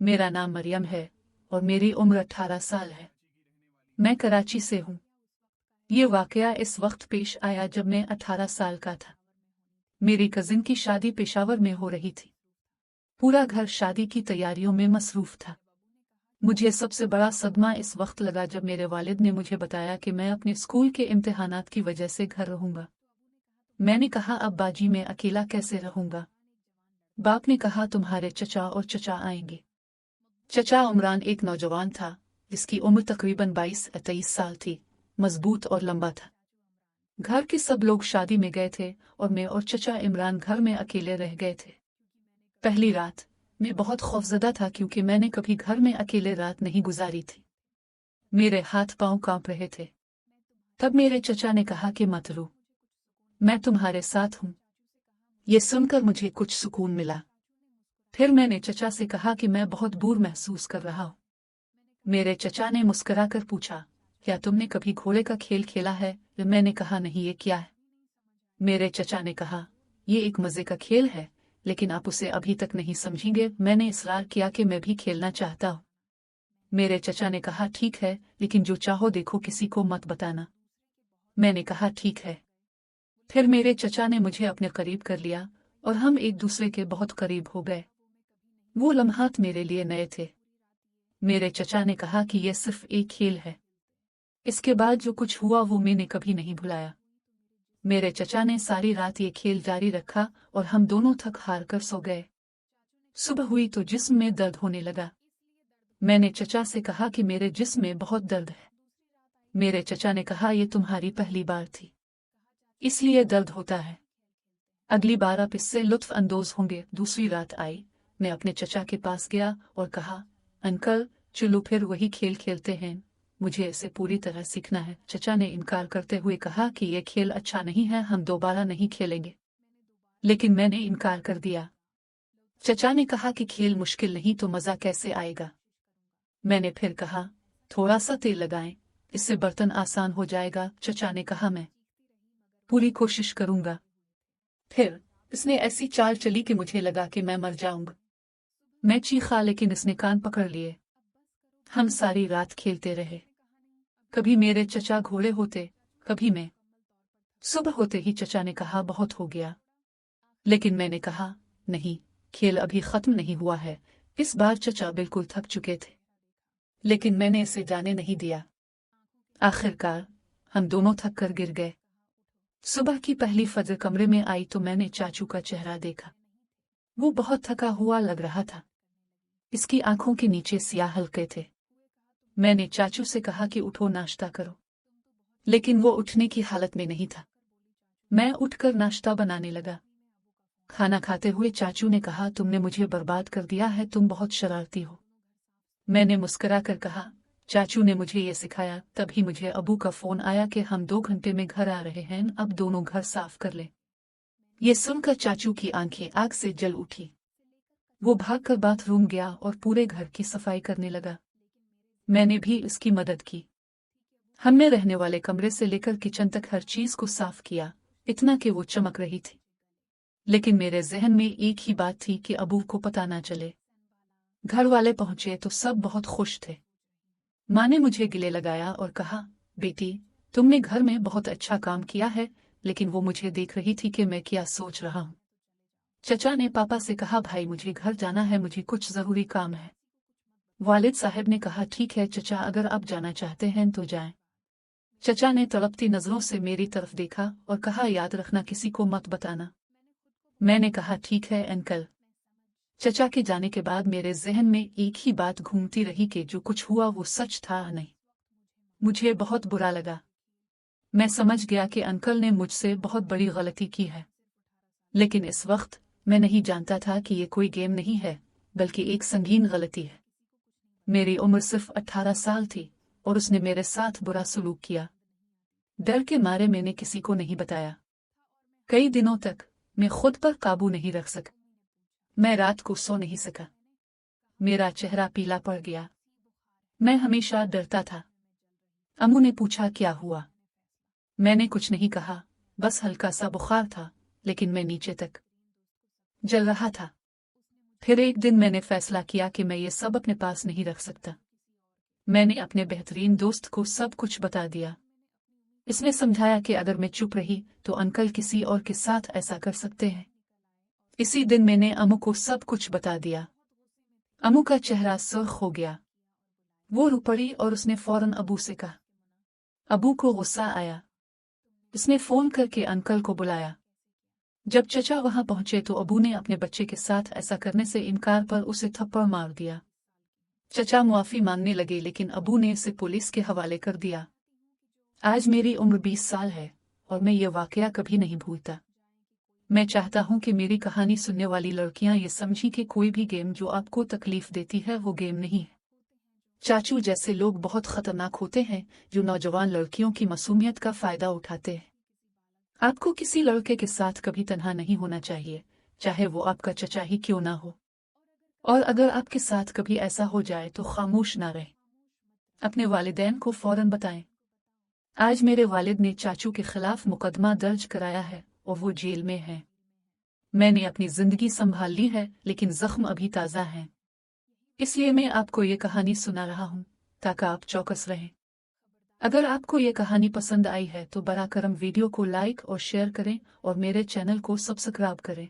मेरा नाम मरियम है और मेरी उम्र 18 साल है। मैं कराची से हूँ। ये वाकया इस वक्त पेश आया जब मैं 18 साल का था। मेरी कजिन की शादी पेशावर में हो रही थी। पूरा घर शादी की तैयारियों में मसरूफ था। मुझे सबसे बड़ा सदमा इस वक्त लगा जब मेरे वालिद ने मुझे बताया कि मैं अपने स्कूल के इम्तिहानात की वजह से घर रहूंगा। मैंने कहा, अब बाजी मैं अकेला कैसे रहूंगा? बाप ने कहा, तुम्हारे चचा और चचा आएंगे। चचा उमरान एक नौजवान था जिसकी उम्र तकरीबन 22-23 साल थी, मजबूत और लंबा था। घर के सब लोग शादी में गए थे और मैं और चचा इमरान घर में अकेले रह गए थे। पहली रात मैं बहुत खौफजदा था क्योंकि मैंने कभी घर में अकेले रात नहीं गुजारी थी। मेरे हाथ पांव कांप रहे थे। तब मेरे चचा ने कहा कि मत रो, मैं तुम्हारे साथ हूं। ये सुनकर मुझे कुछ सुकून मिला। फिर मैंने चचा से कहा कि मैं बहुत बोर महसूस कर रहा हूं। मेरे चचा ने मुस्कुराकर पूछा, क्या तुमने कभी घोड़े का खेल खेला है? मैंने कहा, नहीं, ये क्या है? मेरे चचा ने कहा, ये एक मजे का खेल है, लेकिन आप उसे अभी तक नहीं समझेंगे। मैंने इसरार किया कि मैं भी खेलना चाहता हूं। मेरे चचा ने कहा, ठीक है, लेकिन जो चाहो देखो, किसी को मत बताना। मैंने कहा, ठीक है। फिर मेरे चचा ने मुझे अपने करीब कर लिया और हम एक दूसरे के बहुत करीब हो गए। वो लम्हात मेरे लिए नए थे। मेरे चचा ने कहा कि यह सिर्फ एक खेल है। इसके बाद जो कुछ हुआ वो मैंने कभी नहीं भुलाया। मेरे चचा ने सारी रात ये खेल जारी रखा और हम दोनों थक हार कर सो गए। सुबह हुई तो जिस्म में दर्द होने लगा। मैंने चचा से कहा कि मेरे जिस्म में बहुत दर्द है। मेरे चचा ने कहा, यह तुम्हारी पहली बार थी, इसलिए दर्द होता है। अगली बार आप इससे लुत्फ अंदोज होंगे। दूसरी रात आई, मैं अपने चचा के पास गया और कहा, अंकल चलो फिर वही खेल खेलते हैं, मुझे इसे पूरी तरह सीखना है। चचा ने इनकार करते हुए कहा कि यह खेल अच्छा नहीं है, हम दोबारा नहीं खेलेंगे। लेकिन मैंने इनकार कर दिया। चचा ने कहा कि खेल मुश्किल नहीं तो मजा कैसे आएगा? मैंने फिर कहा, थोड़ा सा तेल लगाएं, इससे बर्तन आसान हो जाएगा। चचा ने कहा, मैं पूरी कोशिश करूंगा। फिर इसने ऐसी चाल चली कि मुझे लगा कि मैं मर जाऊंगा। मैं चीखा, लेकिन इसने कान पकड़ लिए। हम सारी रात खेलते रहे। कभी मेरे चचा घोड़े होते, कभी मैं। सुबह होते ही चचा ने कहा, बहुत हो गया। लेकिन मैंने कहा, नहीं, खेल अभी खत्म नहीं हुआ है। इस बार चचा बिल्कुल थक चुके थे, लेकिन मैंने इसे जाने नहीं दिया। आखिरकार हम दोनों थक कर गिर गए। सुबह की पहली फजर कमरे में आई तो मैंने चाचू का चेहरा देखा। वो बहुत थका हुआ लग रहा था। इसकी आंखों के नीचे सियाह हल्के थे। मैंने चाचू से कहा कि उठो, नाश्ता करो, लेकिन वो उठने की हालत में नहीं था। मैं उठकर नाश्ता बनाने लगा। खाना खाते हुए चाचू ने कहा, तुमने मुझे बर्बाद कर दिया है, तुम बहुत शरारती हो। मैंने मुस्कुराकर कहा, चाचू ने मुझे ये सिखाया। तभी मुझे अबू का फोन आया कि हम 2 घंटे में घर आ रहे हैं, अब दोनों घर साफ कर ले। ये सुनकर चाचू की आंखें आग से जल उठी। वो भागकर बाथरूम गया और पूरे घर की सफाई करने लगा। मैंने भी इसकी मदद की। हमने रहने वाले कमरे से लेकर किचन तक हर चीज को साफ किया, इतना कि वो चमक रही थी। लेकिन मेरे जहन में एक ही बात थी कि अबू को पता ना चले। घर वाले पहुंचे तो सब बहुत खुश थे। माँ ने मुझे गले लगाया और कहा, बेटी तुमने घर में बहुत अच्छा काम किया है। लेकिन वो मुझे देख रही थी कि मैं क्या सोच रहा हूँ। चचा ने पापा से कहा, भाई मुझे घर जाना है, मुझे कुछ जरूरी काम है। वालिद साहब ने कहा, ठीक है चचा, अगर आप जाना चाहते हैं तो जाएं। चचा ने तड़पती नजरों से मेरी तरफ देखा और कहा, याद रखना किसी को मत बताना। मैंने कहा, ठीक है अंकल। चचा के जाने के बाद मेरे जहन में एक ही बात घूमती रही कि जो कुछ हुआ वो सच था नहीं। मुझे बहुत बुरा लगा। मैं समझ गया कि अंकल ने मुझसे बहुत बड़ी गलती की है। लेकिन इस वक्त मैं नहीं जानता था कि ये कोई गेम नहीं है, बल्कि एक संगीन गलती है। मेरी उम्र सिर्फ 18 साल थी और उसने मेरे साथ बुरा सलूक किया। डर के मारे मैंने किसी को नहीं बताया। कई दिनों तक मैं खुद पर काबू नहीं रख सका। मैं रात को सो नहीं सका। मेरा चेहरा पीला पड़ गया। मैं हमेशा डरता था। अम्मू ने पूछा, क्या हुआ? मैंने कुछ नहीं कहा, बस हल्का सा बुखार था, लेकिन मैं नीचे तक जल रहा था। फिर एक दिन मैंने फैसला किया कि मैं ये सब अपने पास नहीं रख सकता। मैंने अपने बेहतरीन दोस्त को सब कुछ बता दिया। इसने समझाया कि अगर मैं चुप रही तो अंकल किसी और के साथ ऐसा कर सकते हैं। इसी दिन मैंने अम्मू को सब कुछ बता दिया। अम्मू का चेहरा सुर्ख हो गया। वो रो पड़ी और उसने फौरन अबू से कहा। अबू को गुस्सा आया। उसने फोन करके अंकल को बुलाया। जब चचा वहां पहुंचे तो अबू ने अपने बच्चे के साथ ऐसा करने से इनकार पर उसे थप्पड़ मार दिया। चचा मुआफी मांगने लगे लेकिन अबू ने इसे पुलिस के हवाले कर दिया। आज मेरी उम्र 20 साल है और मैं ये वाकया कभी नहीं भूलता। मैं चाहता हूं कि मेरी कहानी सुनने वाली लड़कियां ये समझी कि कोई भी गेम जो आपको तकलीफ देती है वो गेम नहीं है। चाचू जैसे लोग बहुत खतरनाक होते हैं जो नौजवान लड़कियों की मासूमियत का फायदा उठाते हैं। आपको किसी लड़के के साथ कभी तन्हा नहीं होना चाहिए, चाहे वो आपका चचा ही क्यों ना हो। और अगर आपके साथ कभी ऐसा हो जाए तो खामोश ना रहें। अपने वालिदैन को फौरन बताएं। आज मेरे वालिद ने चाचू के खिलाफ मुकदमा दर्ज कराया है और वो जेल में है। मैंने अपनी जिंदगी संभाल ली है लेकिन जख्म अभी ताज़ा हैं। इसलिए मैं आपको ये कहानी सुना रहा हूँ ताकि आप चौकस रहें। अगर आपको ये कहानी पसंद आई है तो बरा करम वीडियो को लाइक और शेयर करें और मेरे चैनल को सब्सक्राइब करें।